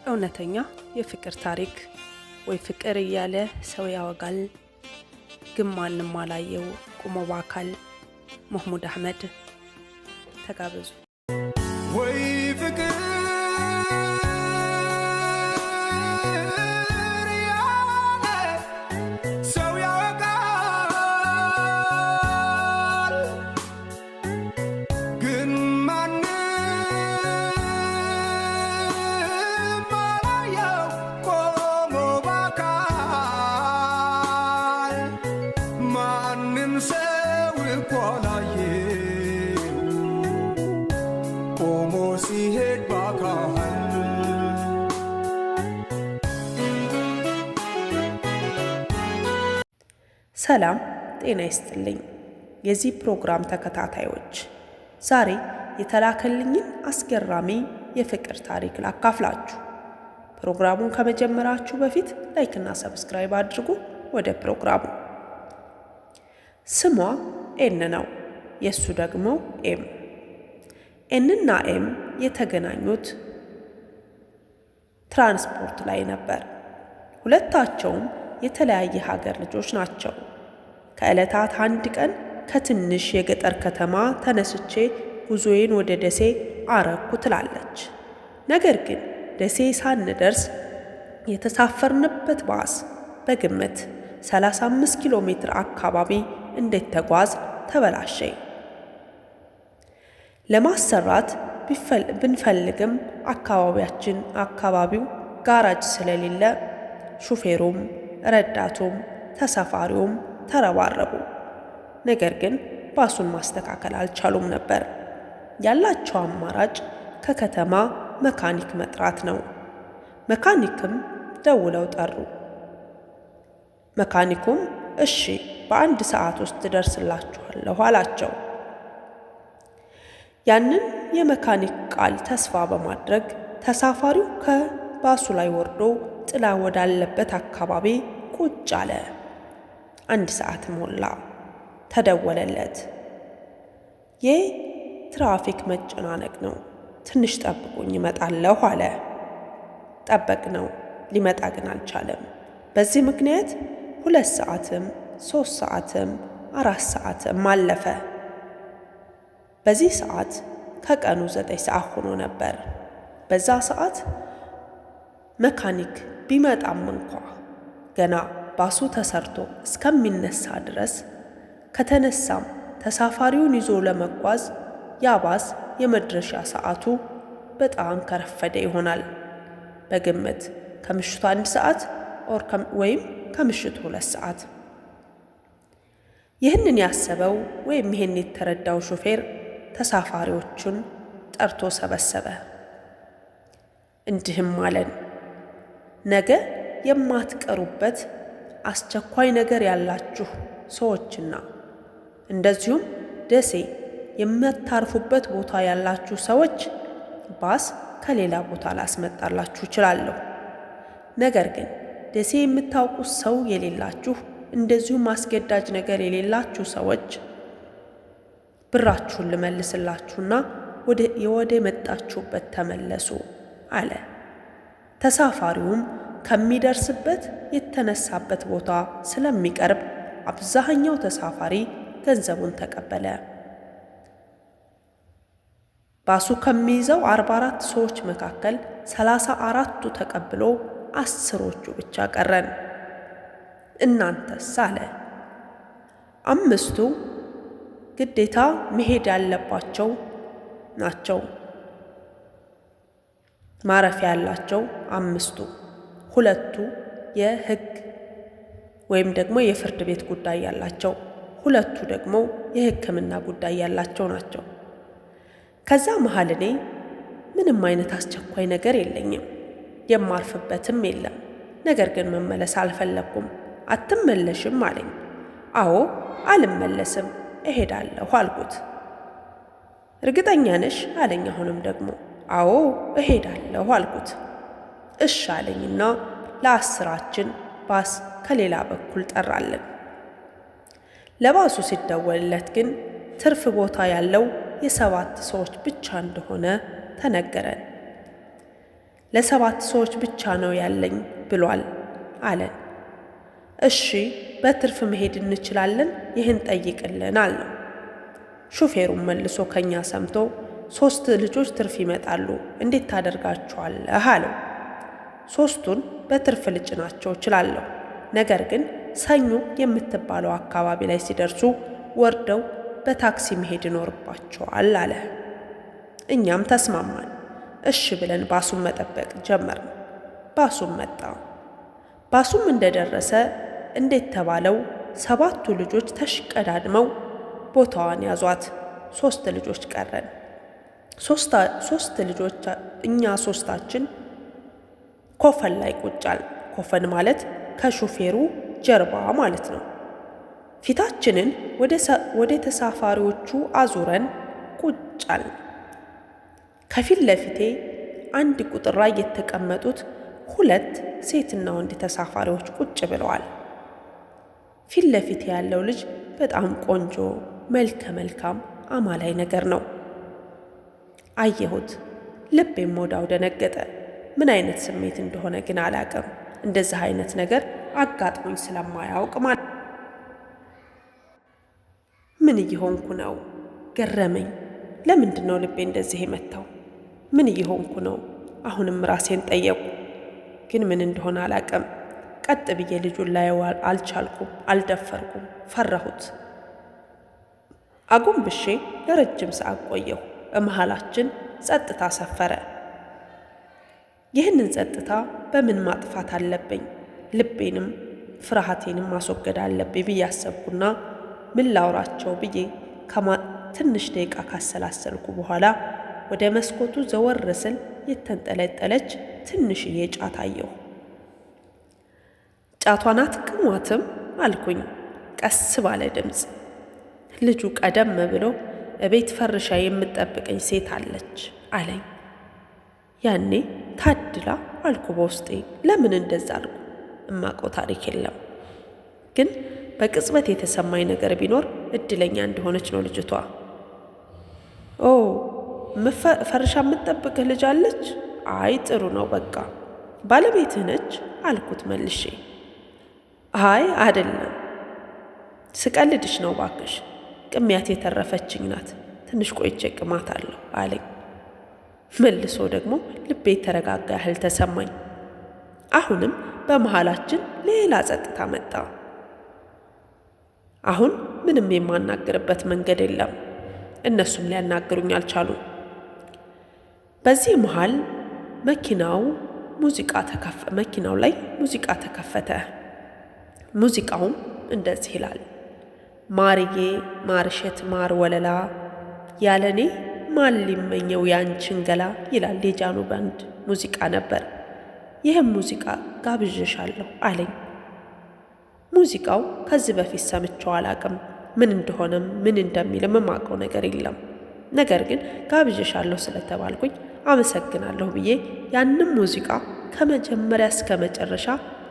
እውነተኛ የፍቅር ታሪክ ወይ ፍቅር እያለ ሰው ያወጋል፣ ግን ማንም አላየው ቁሞ በአካል። መህሙድ አህመድ። ተጋበዙ። ወይ ፍቅር ያለ ሰው ያወጋል፣ ግን ማንም አላየው ቆሞ በአካል። ማንም ሰው እኮ አላየው ቆሞ ሲሄድ በአካል። ሰላም ጤና ይስጥልኝ የዚህ ፕሮግራም ተከታታዮች፣ ዛሬ የተላከልኝን አስገራሚ የፍቅር ታሪክ ላካፍላችሁ። ፕሮግራሙን ከመጀመራችሁ በፊት ላይክና ሰብስክራይብ አድርጉ። ወደ ፕሮግራሙ። ስሟ ኤን ነው፣ የሱ ደግሞ ኤም። ኤንና ኤም የተገናኙት ትራንስፖርት ላይ ነበር። ሁለታቸውም የተለያየ ሀገር ልጆች ናቸው። ከዕለታት አንድ ቀን ከትንሽ የገጠር ከተማ ተነስቼ ጉዞዬን ወደ ደሴ አረኩ ትላለች። ነገር ግን ደሴ ሳንደርስ የተሳፈርንበት ባስ በግምት 35 ኪሎ ሜትር አካባቢ እንድንጓዝ ተበላሸ። ለማሰራት ብንፈልግም አካባቢው ጋራጅ ስለሌለ ሹፌሩም ረዳቱም ተሳፋሪውም ተረባረቡ። ነገር ግን ባሱን ማስተካከል አልቻሉም ነበር። ያላቸው አማራጭ ከከተማ መካኒክ መጥራት ነው። መካኒክም ደውለው ጠሩ። መካኒኩም እሺ በ1 ሰዓት ውስጥ ትደርስላችኋለሁ አላቸው። ያንን የመካኒክ ቃል ተስፋ በማድረግ ተሳፋሪው ከባሱ ላይ ወርዶ ጥላ ወዳለበት አካባቢ ቁጭ አለ። 1 ሰዓት ሞላ። ተደወለለት። የትራፊክ መጨናነቅ ነው፣ ትንሽ ጠብቁኝ እመጣለሁ አለ። ጠበቅነው፣ ሊመጣ ግን አልቻለም። በዚህ ምክንያት 2 ሰዓትም 3 ሰዓትም 4 ሰዓትም አለፈ። በዚህ ሰዓት ከቀኑ 9 ሰዓት ሆኖ ነበር። በዛ ሰዓት መካኒክ ቢመጣም እንኳ ገና ባሱ ተሰርቶ እስከሚነሳ ድረስ ከተነሳም ተሳፋሪውን ይዞ ለመጓዝ ያ ባስ የመድረሻ ሰዓቱ በጣም ከረፈደ ይሆናል። በግምት ከምሽቱ 1 ሰዓት ወይም ከምሽቱ 2 ሰዓት። ይህንን ያሰበው ወይም ይህን የተረዳው ሾፌር ተሳፋሪዎቹን ጠርቶ ሰበሰበ። እንዲህም አለን፣ ነገ የማትቀሩበት አስቸኳይ ነገር ያላችሁ ሰዎችና እንደዚሁም ደሴ የማታርፉበት ቦታ ያላችሁ ሰዎች ባስ ከሌላ ቦታ ላስመጣላችሁ እችላለሁ። ነገር ግን ደሴ የምታውቁት ሰው የሌላችሁ እንደዚሁም አስገዳጅ ነገር የሌላችሁ ሰዎች ብራችሁን ልመልስላችሁና ወደ መጣችሁበት ተመለሱ አለ። ተሳፋሪውም ከሚደርስበት የተነሳበት ቦታ ስለሚቀርብ አብዛኛው ተሳፋሪ ገንዘቡን ተቀበለ። ባሱ ከሚይዘው 44 ሰዎች መካከል 34ቱ ተቀብሎ 10ዎቹ ብቻ ቀረን። እናንተስ አለ። 5ቱ ግዴታ መሄድ ያለባቸው ናቸው። ማረፊያ ያላቸው 5ቱ፣ 2ቱ የሕግ ወይም ደግሞ የፍርድ ቤት ጉዳይ ያላቸው፣ 2ቱ ደግሞ የሕክምና ጉዳይ ያላቸው ናቸው። ከዛ መሃል እኔ ምንም አይነት አስቸኳይ ነገር የለኝም፣ የማርፍበትም የለም። ነገር ግን መመለስ አልፈለኩም። አትመለሽም አለኝ። አዎ አልመለስም፣ እሄዳለሁ አልኩት። እርግጠኛ ነሽ አለኝ። አሁንም ደግሞ አዎ እሄዳለሁ አልኩት። እሺ አለኝና ለ10ችን ባስ ከሌላ በኩል ጠራለን። ለባሱ ሲደወልለት ግን ትርፍ ቦታ ያለው የ7 ሰዎች ብቻ እንደሆነ ተነገረን። ለ7 ሰዎች ብቻ ነው ያለኝ ብሏል አለን። እሺ በትርፍ መሄድ እንችላለን፣ ይህን ጠይቅልን አልነው። ሹፌሩን መልሶ ከኛ ሰምቶ 3 ልጆች ትርፍ ይመጣሉ፣ እንዴት ታደርጋቸዋለህ አለው። 3ቱን በትርፍ ልጭናቸው እችላለሁ፣ ነገር ግን ሰኞ የምትባለው አካባቢ ላይ ሲደርሱ ወርደው በታክሲ መሄድ ይኖርባቸዋል አለ። እኛም ተስማማን። እሺ ብለን ባሱን መጠበቅ ጀመርን። ባሱም መጣ። ባሱም እንደደረሰ እንዴት ተባለው 7ቱ ልጆች ተሽቀዳድመው ቦታዋን ያዟት። 3 ልጆች ቀረን። 3 ልጆች እኛ 3ታችን ኮፈን ላይ ቁጫል። ኮፈን ማለት ከሹፌሩ ጀርባ ማለት ነው። ፊታችንን ወደ ተሳፋሪዎቹ አዙረን ቁጫል። ከፊት ለፊቴ አንድ ቁጥር ላይ የተቀመጡት 2 ሴትና ወንድ ተሳፋሪዎች ቁጭ ብለዋል። ፊት ለፊት ያለው ልጅ በጣም ቆንጆ መልከ መልካም አማላይ ነገር ነው። አየሁት። ልቤም ወዳው ደነገጠ። ምን አይነት ስሜት እንደሆነ ግን አላቅም። እንደዚህ አይነት ነገር አጋጥሞኝ ስለማያውቅ ማለት ምን እየሆንኩ ነው? ገረመኝ። ለምንድን ነው ልቤ እንደዚህ የመታው? ምን እየሆንኩ ነው? አሁንም ራሴን ጠየቁ። ግን ምን እንደሆነ አላቅም። ቀጥ ብዬ ልጁን ላየው አልቻልኩም፣ አልደፈርኩም፣ ፈራሁት። አጎንብሼ ለረጅም ሰዓት ቆየሁ። በመሃላችን ጸጥታ ሰፈረ። ይህንን ጸጥታ በምን ማጥፋት አለብኝ? ልቤንም ፍርሃቴንም ማስወገድ አለብኝ ብዬ አሰብኩና ምን ላውራቸው ብዬ ትንሽ ደቂቃ ካሰላሰልኩ በኋላ ወደ መስኮቱ ዘወር ስል የተንጠለጠለች ትንሽዬ ጫት አየሁ። ጫቷን አትቅሟትም አልኩኝ ቀስ ባለ ድምፅ። ልጁ ቀደም ብሎ እቤት ፈርሻ የምትጠብቀኝ ሴት አለች አለኝ። ያኔ ታድላ አልኩ በውስጤ። ለምን እንደዛ አልኩ? እማቀው ታሪክ የለም፣ ግን በቅጽበት የተሰማኝ ነገር ቢኖር እድለኛ እንደሆነች ነው ልጅቷ። ኦ ፈርሻ የምትጠብቅህ ልጅ አለች? አይ ጥሩ ነው፣ በቃ ባለቤትህ ነች አልኩት መልሼ። አይ አይደለም፣ ስቀልድሽ ነው ባክሽ፣ ቅሚያት የተረፈችኝ ናት፣ ትንሽ ቆይቼ ቅማት አለሁ አለኝ። መልሶ ደግሞ ልቤ የተረጋጋ ያህል ተሰማኝ። አሁንም በመሃላችን ሌላ ጸጥታ መጣ። አሁን ምንም የማናገርበት መንገድ የለም። እነሱም ሊያናግሩኝ አልቻሉም። በዚህ መሃል መኪናው ላይ ሙዚቃ ተከፈተ። ሙዚቃውም እንደዚህ ይላል። ማርዬ ማርሸት ማር ወለላ ያለኔ ማን ሊመኘው ያንቺን ገላ ይላል። የጃኖ ባንድ ሙዚቃ ነበር። ይህም ሙዚቃ ጋብዤሻለሁ አለኝ። ሙዚቃው ከዚህ በፊት ሰምቼው አላቅም። ምን እንደሆነም ምን እንደሚልም የማውቀው ነገር የለም። ነገር ግን ጋብዤሻለሁ ስለተባልኩኝ አመሰግናለሁ ብዬ ያንም ሙዚቃ ከመጀመሪያ እስከ መጨረሻ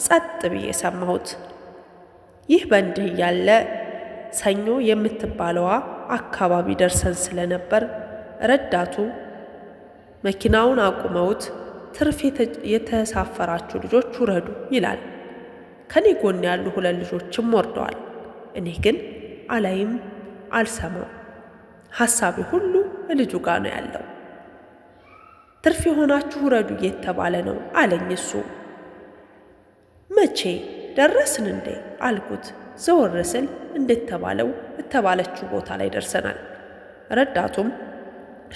ጸጥ ብዬ ሰማሁት። ይህ በእንዲህ ያለ ሰኞ የምትባለዋ አካባቢ ደርሰን ስለነበር ረዳቱ መኪናውን አቁመውት ትርፍ የተሳፈራችሁ ልጆች ውረዱ ይላል። ከኔ ጎን ያሉ 2 ልጆችም ወርደዋል። እኔ ግን አላይም፣ አልሰማም። ሐሳቤ ሁሉ ልጁ ጋር ነው ያለው። ትርፍ የሆናችሁ ውረዱ እየተባለ ነው አለኝ እሱ። መቼ ደረስን እንዴ አልኩት። ዘወር ስል እንደተባለው የተባለችው ቦታ ላይ ደርሰናል። ረዳቱም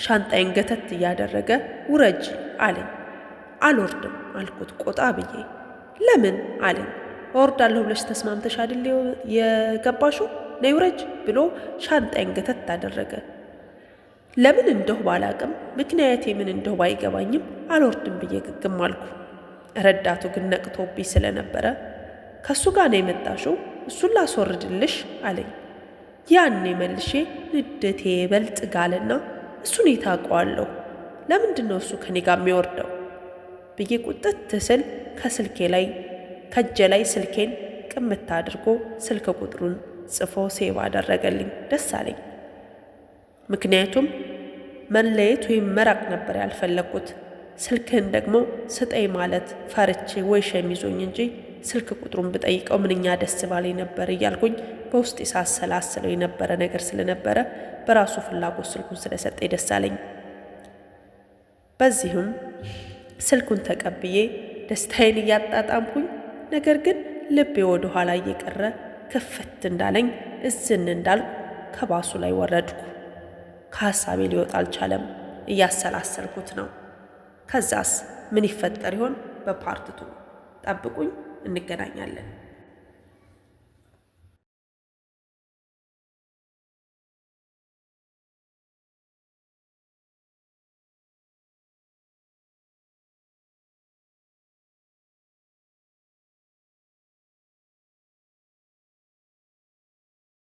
ሻንጣይን ገተት እያደረገ ውረጅ አለኝ። አልወርድም አልኩት ቆጣ ብዬ። ለምን አለኝ። እወርዳለሁ ብለሽ ተስማምተሽ አይደል የገባሽው? ነይ ውረጅ ብሎ ሻንጣይን ገተት አደረገ። ለምን እንደሁ ባላቅም ምክንያቴ ምን እንደሁ ባይገባኝም አልወርድም ብዬ ግግም አልኩ። ረዳቱ ግን ነቅቶብኝ ስለነበረ ከሱ ጋር ነው የመጣሽው? እሱን ላስወርድልሽ አለኝ። ያኔ መልሼ ንዴቴ ይበልጥ ጋለና እሱን የታውቀዋለሁ፣ ለምንድን ነው እሱ ከኔ ጋር የሚወርደው ብዬ ቁጥት ስል ከእጄ ላይ ስልኬን ቅምት አድርጎ ስልክ ቁጥሩን ጽፎ ሴቭ አደረገልኝ። ደስ አለኝ። ምክንያቱም መለየት ወይም መራቅ ነበር ያልፈለግኩት። ስልክህን ደግሞ ስጠኝ ማለት ፈርቼ ወይ ሸሚዞኝ እንጂ ስልክ ቁጥሩን ብጠይቀው ምንኛ ደስ ባለኝ ነበር እያልኩኝ በውስጤ ሳሰላስለው የነበረ ነገር ስለነበረ በራሱ ፍላጎት ስልኩን ስለሰጠኝ ደስ አለኝ። በዚህም ስልኩን ተቀብዬ ደስታዬን እያጣጣምኩኝ፣ ነገር ግን ልቤ ወደ ኋላ እየቀረ ክፍት እንዳለኝ እዝን እንዳልኩ ከባሱ ላይ ወረድኩ። ከሐሳቤ ሊወጣ አልቻለም። እያሰላሰልኩት ነው። ከዛስ ምን ይፈጠር ይሆን? በፓርት 2 ጠብቁኝ፣ እንገናኛለን።